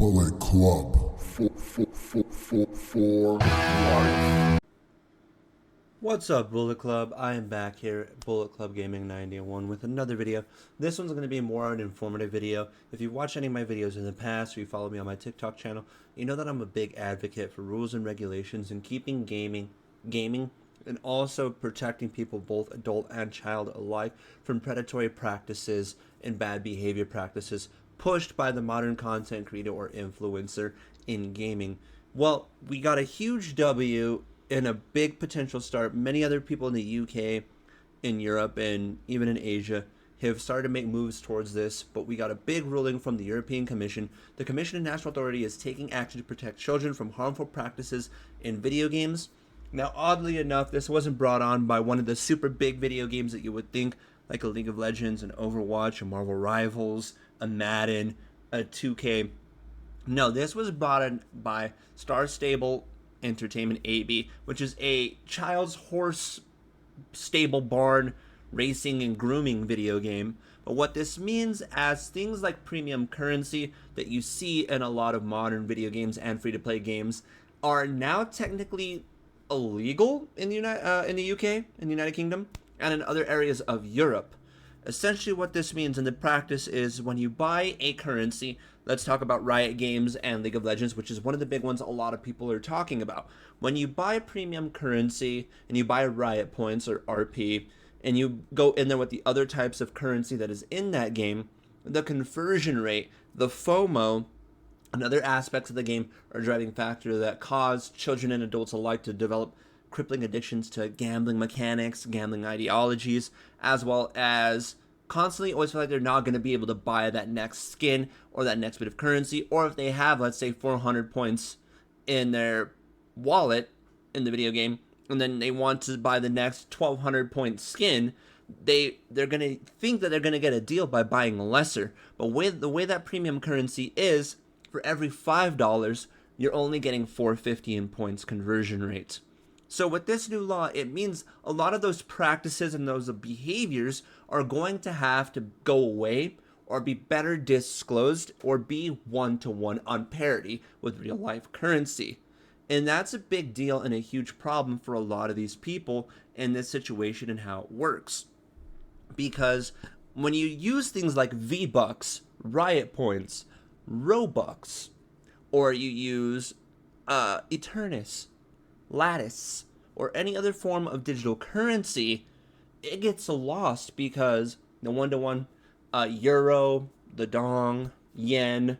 Bullet Club for life. What's up, Bullet Club? I am back here at Bullet Club Gaming 91 with another video. This one's going to be more an informative video. If you've watched any of my videos in the past or you follow me on my TikTok channel, you know that I'm a big advocate for rules and regulations and keeping gaming and also protecting people, both adult and child alike, from predatory practices and bad behavior practices pushed by the modern content creator or influencer in gaming. Well, we got a huge W and a big potential start. Many other people in the UK, in Europe, and even in Asia have started to make moves towards this, but we got a big ruling from the European Commission. The Commission and National Authority is taking action to protect children from harmful practices in video games. Now, oddly enough, this wasn't brought on by one of the super big video games that you would think, like a League of Legends, an Overwatch, a Marvel Rivals, a Madden, a 2K. No, this was brought in by Star Stable Entertainment AB, which is a child's horse stable barn racing and grooming video game. But what this means, as things like premium currency that you see in a lot of modern video games and free-to-play games are now technically illegal in the UK, in the United Kingdom, and in other areas of Europe. Essentially what this means in the practice is when you buy a currency, let's talk about Riot Games and League of Legends, which is one of the big ones a lot of people are talking about. When you buy premium currency and you buy Riot points or RP, and you go in there with the other types of currency that is in that game, the conversion rate, the FOMO, and other aspects of the game are a driving factor that cause children and adults alike to develop crippling addictions to gambling mechanics, gambling ideologies, as well as constantly always feel like they're not going to be able to buy that next skin or that next bit of currency, or if they have, let's say, 400 points in their wallet in the video game, and then they want to buy the next 1,200 point skin, they're going to think that they're going to get a deal by buying lesser. But with the way that premium currency is, for every $5, you're only getting 450 in points conversion rate. So with this new law, it means a lot of those practices and those behaviors are going to have to go away or be better disclosed or be one-to-one on parity with real-life currency. And that's a big deal and a huge problem for a lot of these people in this situation and how it works. Because when you use things like V-Bucks, Riot Points, Robux, or you use Eternus, Lattice, or any other form of digital currency, it gets lost because the one-to-one euro, the dong, yen,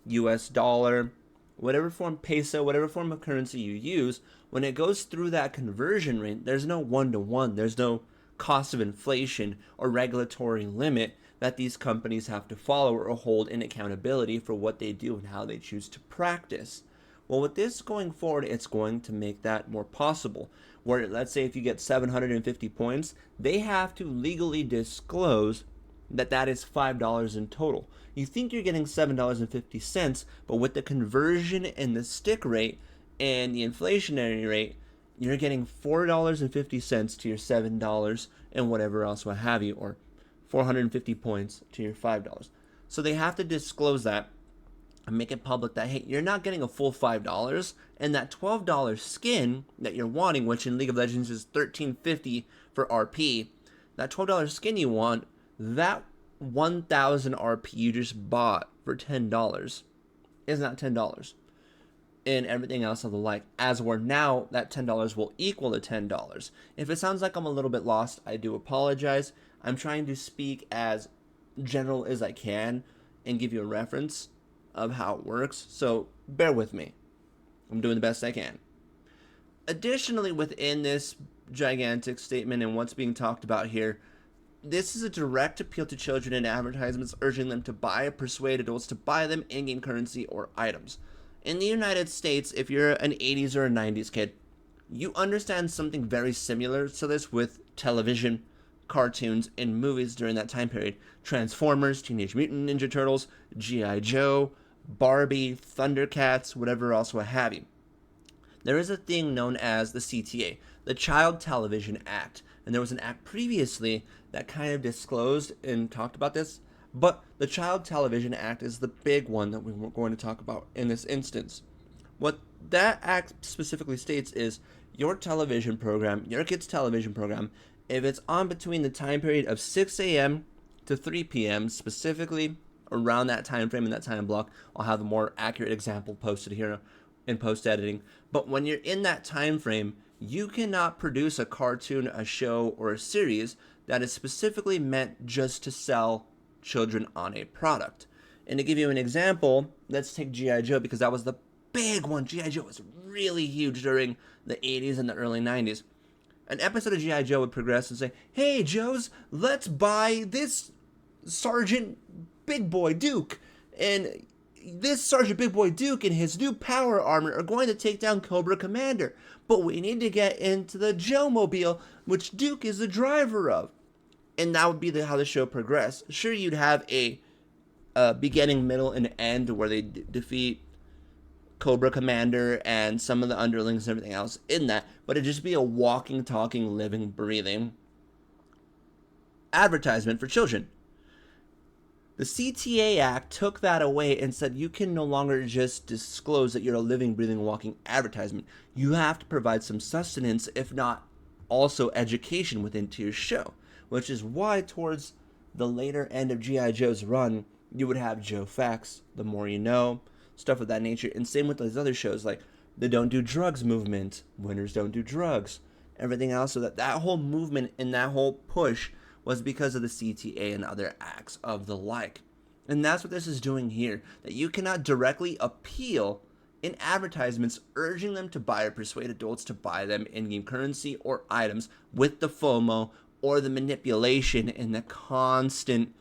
US dollar, whatever form peso, whatever form of currency you use, when it goes through that conversion rate, there's no one-to-one, there's no cost of inflation or regulatory limit that these companies have to follow or hold in accountability for what they do and how they choose to practice. Well, with this going forward, it's going to make that more possible. Where, let's say if you get 750 points, they have to legally disclose that that is $5 in total. You think you're getting $7.50, but with the conversion and the stick rate and the inflationary rate, you're getting $4.50 to your $7 and whatever else what have you, or 450 points to your $5. So they have to disclose that and make it public that, hey, you're not getting a full $5, and that $12 skin that you're wanting, which in League of Legends is $13.50 for RP, that $12 skin you want, that 1,000 RP you just bought for $10 is not $10. And everything else of the like, as we're now, that $10 will equal the $10. If it sounds like I'm a little bit lost, I do apologize. I'm trying to speak as general as I can and give you a reference of how it works, so bear with me. I'm doing the best I can. Additionally, within this gigantic statement and what's being talked about here, this is a direct appeal to children in advertisements urging them to buy or persuade adults to buy them in-game currency or items. In the United States, if you're an 80s or a 90s kid, you understand something very similar to this with television, cartoons, and movies during that time period. Transformers, Teenage Mutant Ninja Turtles, G.I. Joe, Barbie, Thundercats, whatever else what have you. There is a thing known as the CTA, the Child Television Act, and there was an act previously that kind of disclosed and talked about this, But the Child Television Act is the big one that we're going to talk about in this instance. What that act specifically states is your television program, your kid's television program, if it's on between the time period of 6 a.m. to 3 p.m., specifically around that time frame and that time block, I'll have a more accurate example posted here in post editing. But when you're in that time frame, you cannot produce a cartoon, a show, or a series that is specifically meant just to sell children on a product. And to give you an example, let's take G.I. Joe, because that was the big one. G.I. Joe was really huge during the 80s and the early 90s. An episode of G.I. Joe would progress and say, hey, Joes, let's buy this Sergeant Big Boy Duke. And this Sergeant Big Boy Duke and his new power armor are going to take down Cobra Commander. But we need to get into the Joe-mobile, which Duke is the driver of. And that would be how the show progressed. Sure, you'd have a beginning, middle, and end where they defeat Cobra Commander and some of the underlings and everything else in that, but it'd just be a walking, talking, living, breathing advertisement for children. The CTA Act took that away and said you can no longer just disclose that you're a living, breathing, walking advertisement. You have to provide some sustenance, if not also education within your show, which is why towards the later end of G.I. Joe's run, you would have Joe Facts, The More You Know, stuff of that nature. And same with those other shows like the Don't Do Drugs movement, Winners Don't Do Drugs, everything else. So that whole movement and that whole push was because of the CTA and other acts of the like. And that's what this is doing here, that you cannot directly appeal in advertisements urging them to buy or persuade adults to buy them in-game currency or items with the FOMO or the manipulation and the constant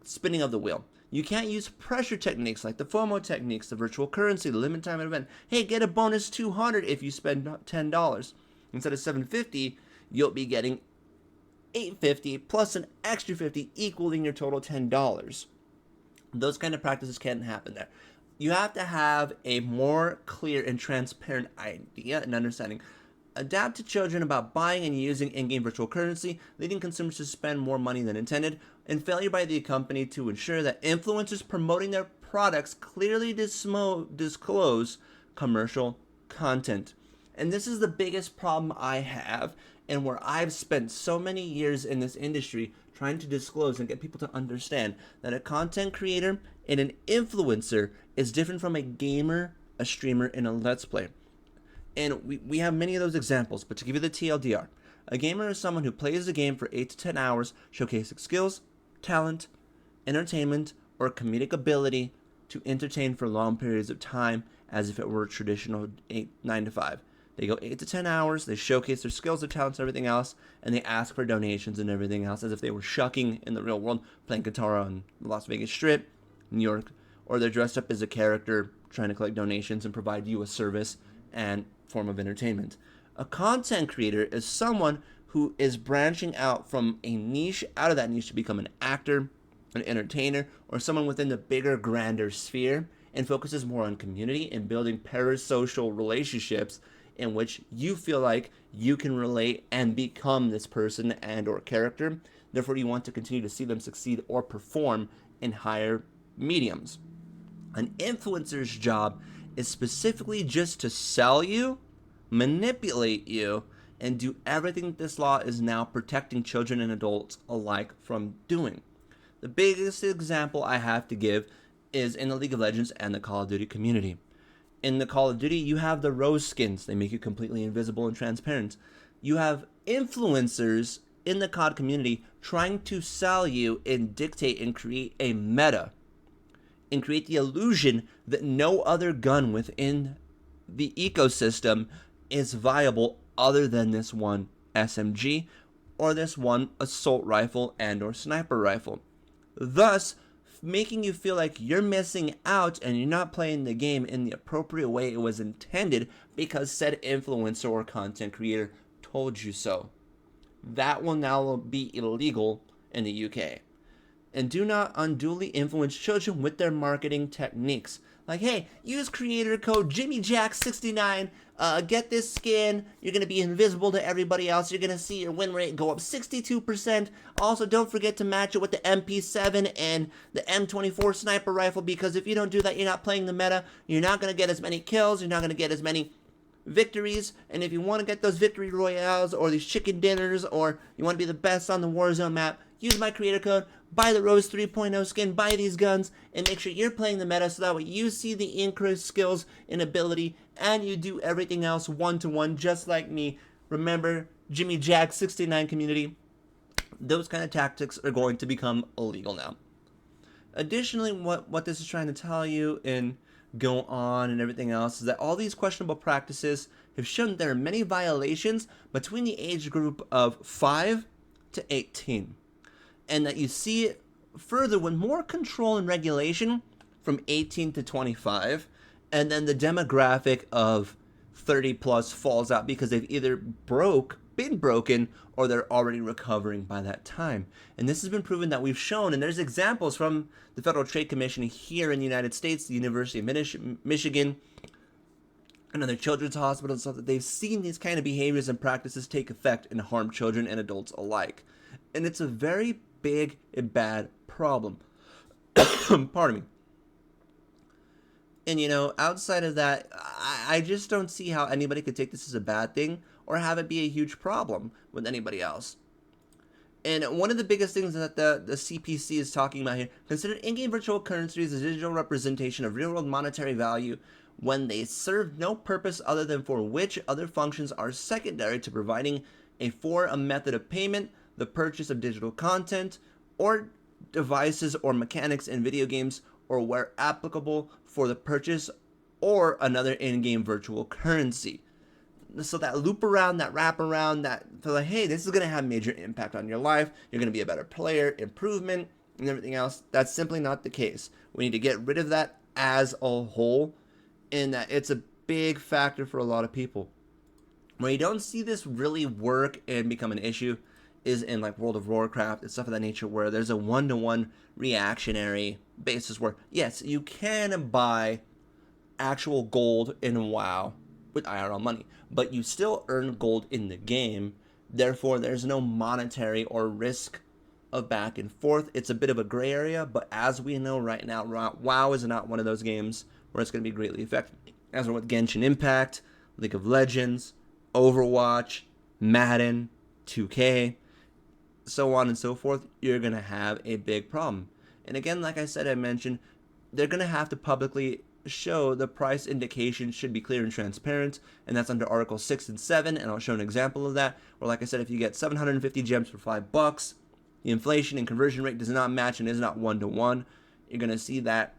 spinning of the wheel. You can't use pressure techniques like the FOMO techniques, the virtual currency, the limited time event. Hey, get a bonus $200 if you spend $10. Instead of $750, you'll be getting $850 plus an extra $50 equaling your total $10. Those kind of practices can't happen there. You have to have a more clear and transparent idea and understanding. Adapt to children about buying and using in-game virtual currency, leading consumers to spend more money than intended, and failure by the company to ensure that influencers promoting their products clearly disclose commercial content. And this is the biggest problem I have, and where I've spent so many years in this industry trying to disclose and get people to understand that a content creator and an influencer is different from a gamer, a streamer, and a let's play. And we have many of those examples, but to give you the TLDR, a gamer is someone who plays the game for 8 to 10 hours, showcasing skills, talent, entertainment, or comedic ability to entertain for long periods of time as if it were a traditional 9 to 5. They go 8 to 10 hours, they showcase their skills, their talents, and everything else, and they ask for donations and everything else as if they were shucking in the real world, playing guitar on the Las Vegas Strip, New York, or they're dressed up as a character trying to collect donations and provide you a service and form of entertainment. A content creator is someone who is branching out from a niche, out of that niche to become an actor, an entertainer, or someone within the bigger, grander sphere, and focuses more on community and building parasocial relationships in which you feel like you can relate and become this person and or character. Therefore, you want to continue to see them succeed or perform in higher mediums. An influencer's job is specifically just to sell you, manipulate you, and do everything this law is now protecting children and adults alike from doing. The biggest example I have to give is in the League of Legends and the Call of Duty community. In the Call of Duty, you have the rose skins. They make you completely invisible and transparent. You have influencers in the COD community trying to sell you and dictate and create a meta and create the illusion that no other gun within the ecosystem is viable other than this one SMG or this one assault rifle and or sniper rifle. Thus, making you feel like you're missing out and you're not playing the game in the appropriate way it was intended because said influencer or content creator told you so. That will now be illegal in the UK. And do not unduly influence children with their marketing techniques. Like, hey, use creator code JimmyJack69. Get this skin. You're going to be invisible to everybody else. You're going to see your win rate go up 62%. Also, don't forget to match it with the MP7 and the M24 sniper rifle, because if you don't do that, you're not playing the meta. You're not going to get as many kills. You're not going to get as many victories. And if you want to get those victory royales or these chicken dinners, or you want to be the best on the Warzone map, use my creator code, buy the Rose 3.0 skin, buy these guns, and make sure you're playing the meta so that way you see the increased skills and ability, and you do everything else one-to-one just like me. Remember, Jimmy Jack 69 community, those kind of tactics are going to become illegal now. Additionally, what this is trying to tell you and go on and everything else is that all these questionable practices have shown that there are many violations between the age group of 5 to 18. And that you see it further with more control and regulation from 18 to 25, and then the demographic of 30 plus falls out because they've either been broken, or they're already recovering by that time. And this has been proven that we've shown, and there's examples from the Federal Trade Commission here in the United States, the University of Michigan, and other children's hospitals, so that they've seen these kind of behaviors and practices take effect and harm children and adults alike. And it's a very big and bad problem. Pardon me. And outside of that, I just don't see how anybody could take this as a bad thing or have it be a huge problem with anybody else. And one of the biggest things that the CPC is talking about here, consider in-game virtual currencies a digital representation of real-world monetary value when they serve no purpose other than for which other functions are secondary to providing for a method of payment, the purchase of digital content, or devices or mechanics in video games, or where applicable for the purchase or another in-game virtual currency. So that loop around, that wrap around, that feel like, hey, this is going to have major impact on your life. You're going to be a better player, improvement, and everything else. That's simply not the case. We need to get rid of that as a whole, in that it's a big factor for a lot of people. Where you don't see this really work and become an issue is in like World of Warcraft and stuff of that nature, where there's a one-to-one reactionary basis where, yes, you can buy actual gold in WoW with IRL money, but you still earn gold in the game. Therefore, there's no monetary or risk of back and forth. It's a bit of a gray area, but as we know right now, WoW is not one of those games where it's going to be greatly affected. As we're with Genshin Impact, League of Legends, Overwatch, Madden, 2K, so on and so forth, you're going to have a big problem. And again, like I said, I mentioned, they're going to have to publicly show the price indication should be clear and transparent, and that's under Article 6 and 7, and I'll show an example of that, where like I said, if you get 750 gems for $5, the inflation and conversion rate does not match and is not one-to-one, you're going to see that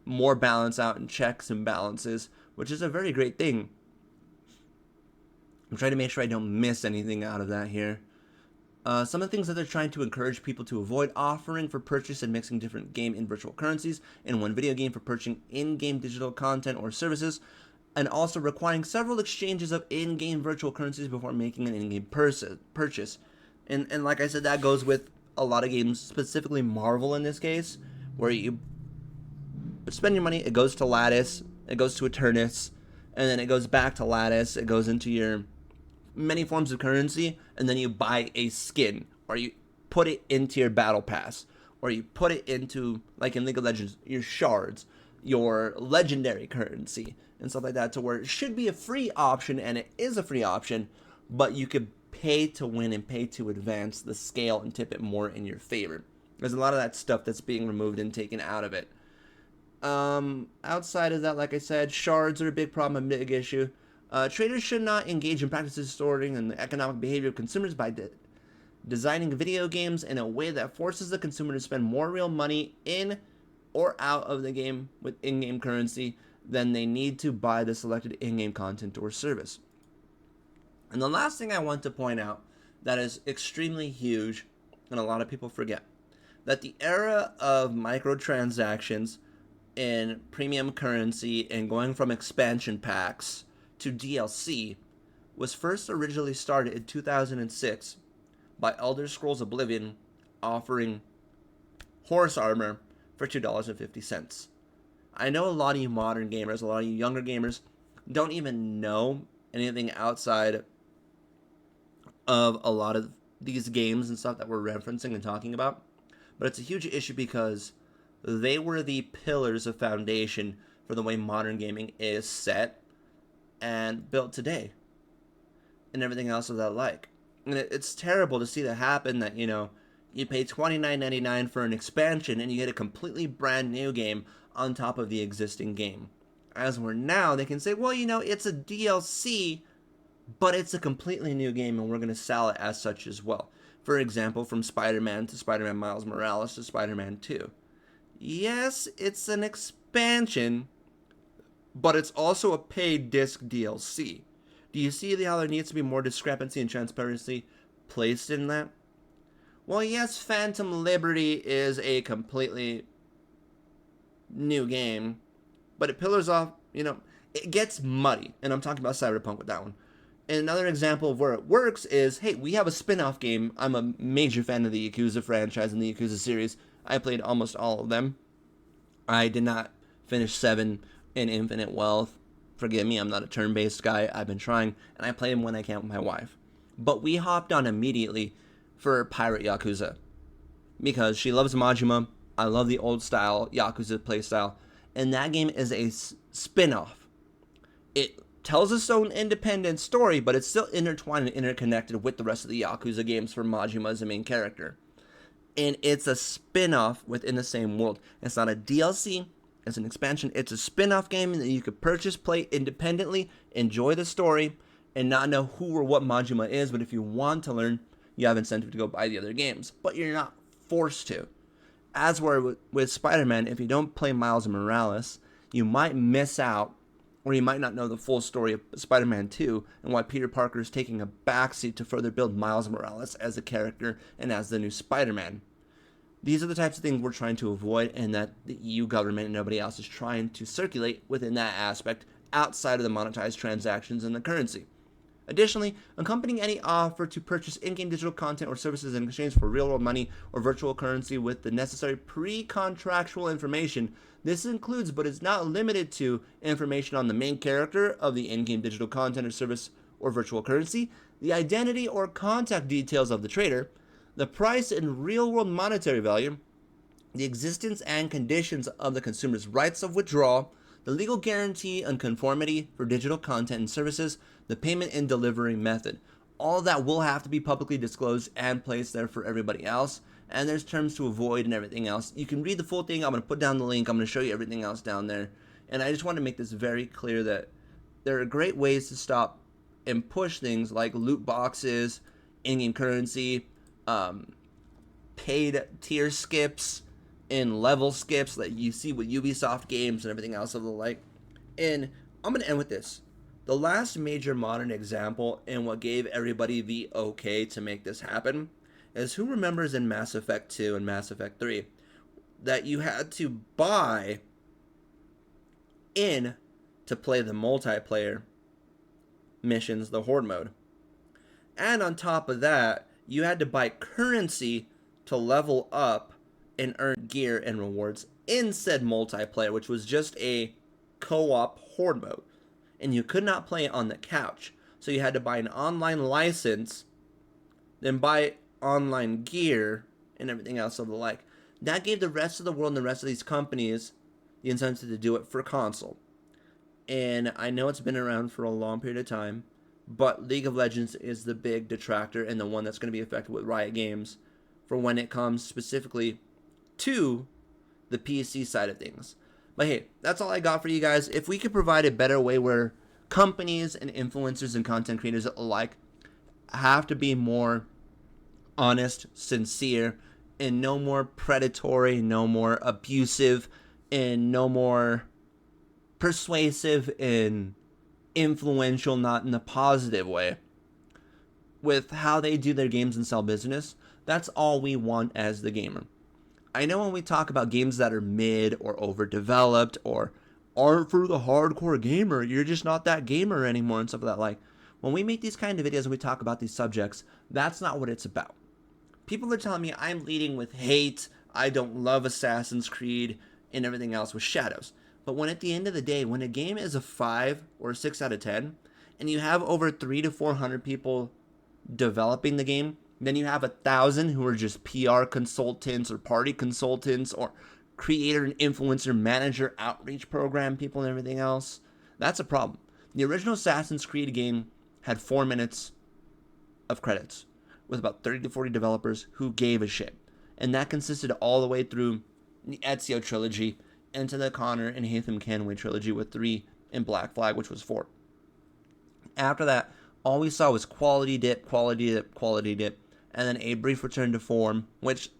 more balance out in checks and balances, which is a very great thing. I'm trying to make sure I don't miss anything out of that here. Some of the things that they're trying to encourage people to avoid: offering for purchase and mixing different game and virtual currencies in one video game for purchasing in-game digital content or services, and also requiring several exchanges of in-game virtual currencies before making an in-game purchase. And like I said, that goes with a lot of games, specifically Marvel in this case, where you spend your money, it goes to Lattice, it goes to Eternus, and then it goes back to Lattice, it goes into your many forms of currency, and then you buy a skin, or you put it into your battle pass, or you put it into, like in League of Legends, your shards, your legendary currency, and stuff like that, to where it should be a free option, and it is a free option, but you could pay to win and pay to advance the scale and tip it more in your favor. There's a lot of that stuff that's being removed and taken out of it. Outside of that, like I said, shards are a big problem, a big issue. Traders should not engage in practices distorting and the economic behavior of consumers by designing video games in a way that forces the consumer to spend more real money in or out of the game with in-game currency than they need to buy the selected in-game content or service. And the last thing I want to point out that is extremely huge, and a lot of people forget, that the era of microtransactions in premium currency and going from expansion packs to DLC was first originally started in 2006 by Elder Scrolls Oblivion, offering horse armor for $2.50. I know a lot of you modern gamers, a lot of you younger gamers, don't even know anything outside of a lot of these games and stuff that we're referencing and talking about. But it's a huge issue because they were the pillars of foundation for the way modern gaming is set and built today, and everything else of that like. And it's terrible to see that happen, that, you pay $29.99 for an expansion and you get a completely brand new game on top of the existing game. As we're now, they can say, well, it's a DLC, but it's a completely new game and we're going to sell it as such as well. For example, from Spider-Man to Spider-Man Miles Morales to Spider-Man 2. Yes, it's an expansion, but it's also a paid disc DLC. Do you see how there needs to be more discrepancy and transparency placed in that? Well, yes, Phantom Liberty is a completely new game, but it pillars off, it gets muddy, and I'm talking about Cyberpunk with that one. And another example of where it works is, hey, we have a spin-off game. I'm a major fan of the Yakuza franchise and the Yakuza series. I played almost all of them. I did not finish 7 in Infinite Wealth. Forgive me, I'm not a turn-based guy. I've been trying, and I play them when I can with my wife. But we hopped on immediately for Pirate Yakuza because she loves Majima. I love the old style Yakuza playstyle, and that game is a spin-off. It tells its own independent story, but it's still intertwined and interconnected with the rest of the Yakuza games for Majima as the main character. And it's a spin-off within the same world. It's not a DLC, it's an expansion. It's a spin-off game that you could purchase, play independently, enjoy the story, and not know who or what Majima is, but if you want to learn, you have incentive to go buy the other games. But you're not forced to. As where with Spider-Man, if you don't play Miles Morales, you might miss out, or you might not know the full story of Spider-Man 2 and why Peter Parker is taking a backseat to further build Miles Morales as a character and as the new Spider-Man. These are the types of things we're trying to avoid, and that the EU government and nobody else is trying to circulate within that aspect outside of the monetized transactions and the currency. Additionally, accompanying any offer to purchase in-game digital content or services in exchange for real-world money or virtual currency with the necessary pre-contractual information. This includes, but is not limited to, information on the main character of the in-game digital content or service or virtual currency, the identity or contact details of the trader, the price and real-world monetary value, the existence and conditions of the consumer's rights of withdrawal, the legal guarantee and conformity for digital content and services, the payment and delivery method. All that will have to be publicly disclosed and placed there for everybody else. And there's terms to avoid and everything else. You can read the full thing. I'm going to put down the link. I'm going to show you everything else down there. And I just want to make this very clear that there are great ways to stop and push things like loot boxes, in-game currency, paid tier skips, and level skips that you see with Ubisoft games and everything else of the like. And I'm going to end with this. The last major modern example and what gave everybody the okay to make this happen is, who remembers in Mass Effect 2 and Mass Effect 3 that you had to buy in to play the multiplayer missions, the Horde mode. And on top of that, you had to buy currency to level up and earn gear and rewards in said multiplayer, which was just a co-op Horde mode. And you could not play it on the couch. So you had to buy an online license, then buy online gear, and everything else of the like. That gave the rest of the world and the rest of these companies the incentive to do it for console. And I know it's been around for a long period of time, but League of Legends is the big detractor and the one that's going to be affected with Riot Games for when it comes specifically to the PC side of things. But hey, that's all I got for you guys. If we could provide a better way where companies and influencers and content creators alike have to be more honest, sincere, and no more predatory, no more abusive, and no more persuasive and influential, not in a positive way, with how they do their games and sell business, that's all we want as the gamer. I know when we talk about games that are mid or overdeveloped or aren't for the hardcore gamer, you're just not that gamer anymore and stuff like that. Like, when we make these kind of videos and we talk about these subjects, that's not what it's about. People are telling me I'm leading with hate, I don't love Assassin's Creed and everything else with Shadows. But when at the end of the day, when a game is a 5 or a 6 out of 10, and you have over 300 to 400 people developing the game, then you have 1,000 who are just PR consultants or party consultants or creator and influencer manager outreach program people and everything else. That's a problem. The original Assassin's Creed game had 4 minutes of credits with about 30 to 40 developers who gave a shit. And that consisted all the way through the Ezio trilogy into the Connor and Haytham Canway trilogy with 3 in Black Flag, which was 4. After that, all we saw was quality dip, quality dip, quality dip, and then a brief return to form, which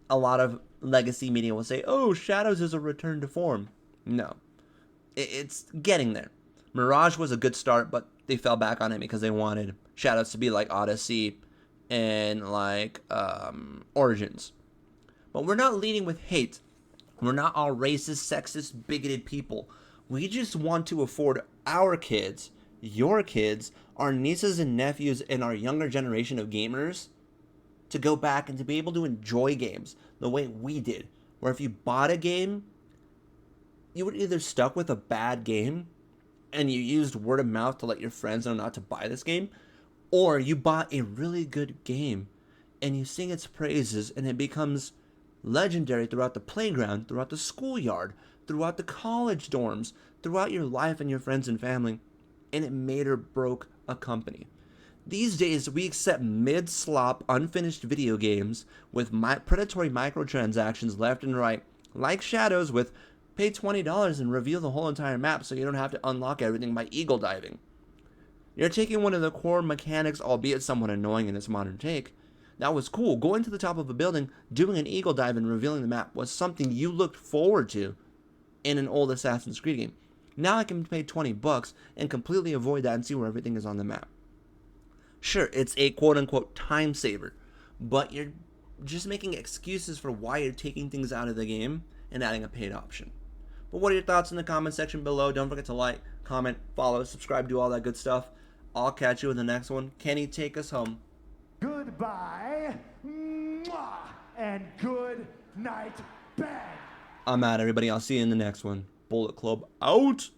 a lot of legacy media will say, oh, Shadows is a return to form. No. It's getting there. Mirage was a good start, but they fell back on it because they wanted Shadows to be like Odyssey and like Origins. But we're not leading with hate. We're not all racist, sexist, bigoted people. We just want to afford our kids, your kids, our nieces and nephews, and our younger generation of gamers to go back and to be able to enjoy games the way we did. Where if you bought a game, you were either stuck with a bad game and you used word of mouth to let your friends know not to buy this game, or you bought a really good game and you sing its praises and it becomes legendary throughout the playground, throughout the schoolyard, throughout the college dorms, throughout your life and your friends and family, and it made or broke a company. These days, we accept mid-slop, unfinished video games with predatory microtransactions left and right, like Shadows with pay $20 and reveal the whole entire map so you don't have to unlock everything by eagle diving. You're taking one of the core mechanics, albeit somewhat annoying in its modern take. That was cool. Going to the top of a building, doing an eagle dive and revealing the map was something you looked forward to in an old Assassin's Creed game. Now I can pay $20 and completely avoid that and see where everything is on the map. Sure, it's a quote-unquote time saver, but you're just making excuses for why you're taking things out of the game and adding a paid option. But what are your thoughts in the comment section below? Don't forget to like, comment, follow, subscribe, do all that good stuff. I'll catch you in the next one. Kenny, take us home. Goodbye, mwah, and good night, bang. I'm out, everybody. I'll see you in the next one. Bullet Club out.